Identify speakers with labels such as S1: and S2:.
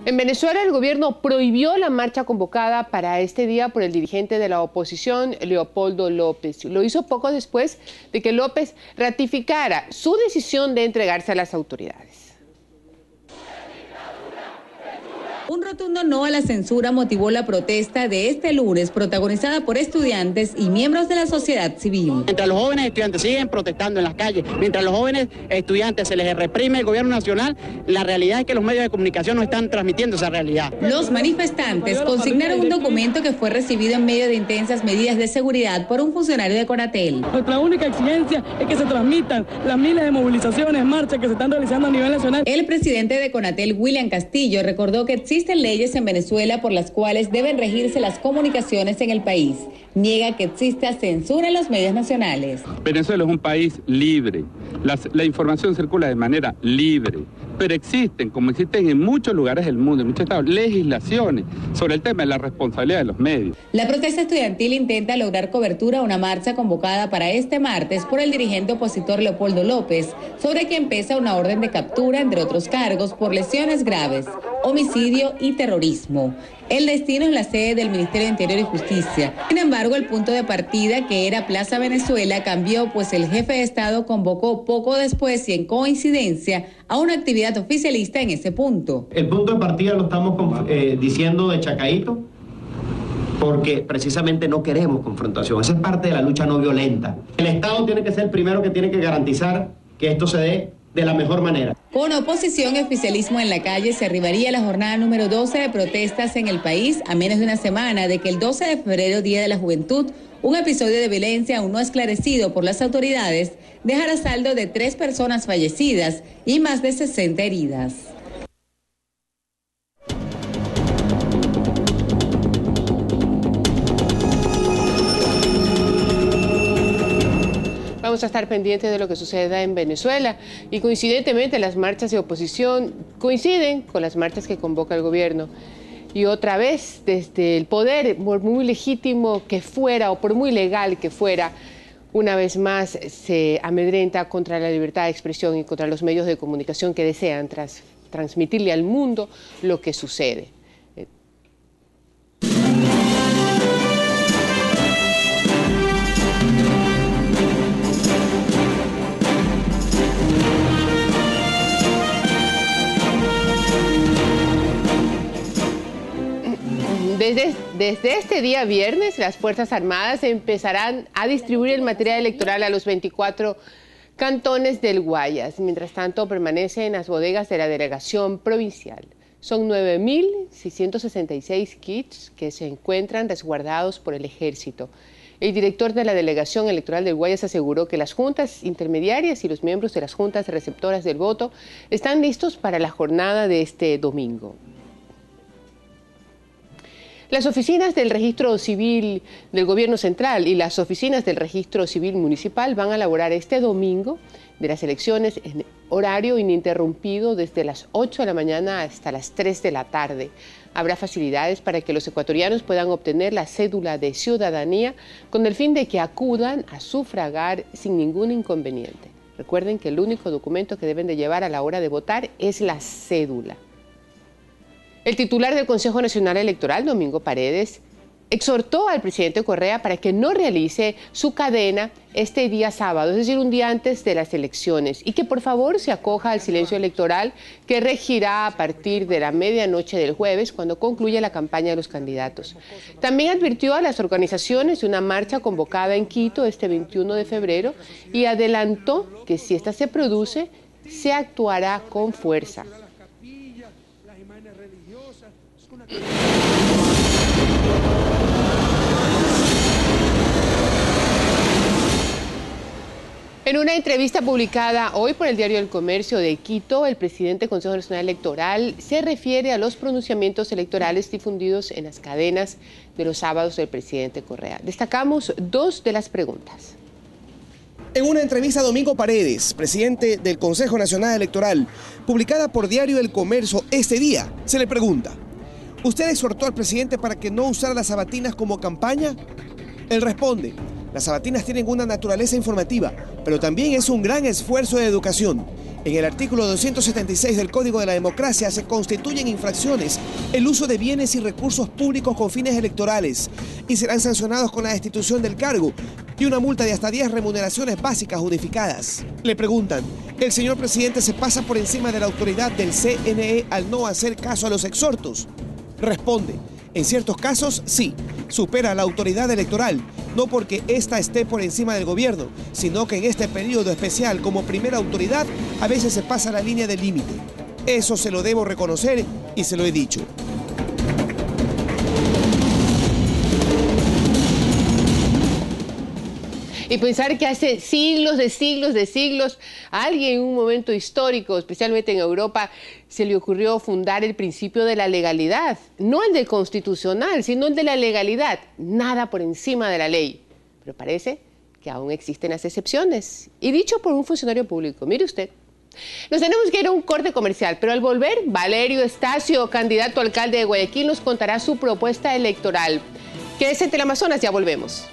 S1: En Venezuela, el gobierno prohibió la marcha convocada para este día por el dirigente de la oposición, Leopoldo López. Lo hizo poco después de que López ratificara su decisión de entregarse a las autoridades.
S2: Un rotundo no a la censura motivó la protesta de este lunes, protagonizada por estudiantes y miembros de la sociedad civil.
S3: Mientras los jóvenes estudiantes siguen protestando en las calles, mientras los jóvenes estudiantes se les reprime el gobierno nacional, la realidad es que los medios de comunicación no están transmitiendo esa realidad.
S2: Los manifestantes consignaron un documento que fue recibido en medio de intensas medidas de seguridad por un funcionario de Conatel.
S4: Nuestra única exigencia es que se transmitan las miles de movilizaciones, marchas que se están realizando a nivel nacional.
S2: El presidente de Conatel, William Castillo, recordó que existen leyes en Venezuela por las cuales deben regirse las comunicaciones en el país. Niega que exista censura en los medios nacionales.
S5: Venezuela es un país libre. La información circula de manera libre. Pero existen, como existen en muchos lugares del mundo, en muchos estados, legislaciones sobre el tema de la responsabilidad de los medios.
S2: La protesta estudiantil intenta lograr cobertura a una marcha convocada para este martes por el dirigente opositor Leopoldo López, sobre quien pesa una orden de captura, entre otros cargos, por lesiones graves, homicidio y terrorismo. El destino es la sede del Ministerio de Interior y Justicia. Sin embargo, el punto de partida, que era Plaza Venezuela, cambió, pues el jefe de Estado convocó poco después y en coincidencia a una actividad oficialista en ese punto.
S6: El punto de partida lo estamos diciendo de Chacaíto, porque precisamente no queremos confrontación. Esa es parte de la lucha no violenta. El Estado tiene que ser el primero que tiene que garantizar que esto se dé de la mejor manera.
S2: Con oposición y oficialismo en la calle, se arribaría la jornada número 12 de protestas en el país a menos de una semana de que el 12 de febrero, Día de la Juventud, un episodio de violencia aún no esclarecido por las autoridades, dejara saldo de 3 personas fallecidas y más de 60 heridas.
S1: Vamos a estar pendientes de lo que suceda en Venezuela y coincidentemente las marchas de oposición coinciden con las marchas que convoca el gobierno. Y otra vez, desde el poder, por muy legítimo que fuera o por muy legal que fuera, una vez más se amedrenta contra la libertad de expresión y contra los medios de comunicación que desean transmitirle al mundo lo que sucede. Desde este día viernes, las Fuerzas Armadas empezarán a distribuir el material electoral a los 24 cantones del Guayas. Mientras tanto, permanece en las bodegas de la delegación provincial. Son 9.666 kits que se encuentran resguardados por el Ejército. El director de la Delegación Electoral del Guayas aseguró que las juntas intermediarias y los miembros de las juntas receptoras del voto están listos para la jornada de este domingo. Las oficinas del Registro Civil del Gobierno Central y las oficinas del Registro Civil Municipal van a laborar este domingo de las elecciones en horario ininterrumpido desde las 8 de la mañana hasta las 3 de la tarde. Habrá facilidades para que los ecuatorianos puedan obtener la cédula de ciudadanía con el fin de que acudan a sufragar sin ningún inconveniente. Recuerden que el único documento que deben de llevar a la hora de votar es la cédula. El titular del Consejo Nacional Electoral, Domingo Paredes, exhortó al presidente Correa para que no realice su cadena este día sábado, es decir, un día antes de las elecciones, y que por favor se acoja al silencio electoral que regirá a partir de la medianoche del jueves, cuando concluya la campaña de los candidatos. También advirtió a las organizaciones de una marcha convocada en Quito este 21 de febrero y adelantó que si esta se produce, se actuará con fuerza. En una entrevista publicada hoy por el diario El Comercio de Quito, el presidente del Consejo Nacional Electoral se refiere a los pronunciamientos electorales difundidos en las cadenas de los sábados del presidente Correa. Destacamos 2 de las preguntas.
S7: En una entrevista a Domingo Paredes, presidente del Consejo Nacional Electoral, publicada por diario El Comercio este día, se le pregunta: ¿usted exhortó al presidente para que no usara las sabatinas como campaña? Él responde: las sabatinas tienen una naturaleza informativa, pero también es un gran esfuerzo de educación. En el artículo 276 del Código de la Democracia se constituyen infracciones el uso de bienes y recursos públicos con fines electorales y serán sancionados con la destitución del cargo y una multa de hasta 10 remuneraciones básicas unificadas. Le preguntan, ¿el señor presidente se pasa por encima de la autoridad del CNE al no hacer caso a los exhortos? Responde, en ciertos casos sí, supera a la autoridad electoral, no porque ésta esté por encima del gobierno, sino que en este periodo especial como primera autoridad a veces se pasa la línea del límite. Eso se lo debo reconocer y se lo he dicho.
S1: Y pensar que hace siglos a alguien en un momento histórico, especialmente en Europa, se le ocurrió fundar el principio de la legalidad. No el del constitucional, sino el de la legalidad. Nada por encima de la ley. Pero parece que aún existen las excepciones. Y dicho por un funcionario público. Mire usted. Nos tenemos que ir a un corte comercial, pero al volver, Valerio Estacio, candidato a alcalde de Guayaquil, nos contará su propuesta electoral. Quédese en Teleamazonas, ya volvemos.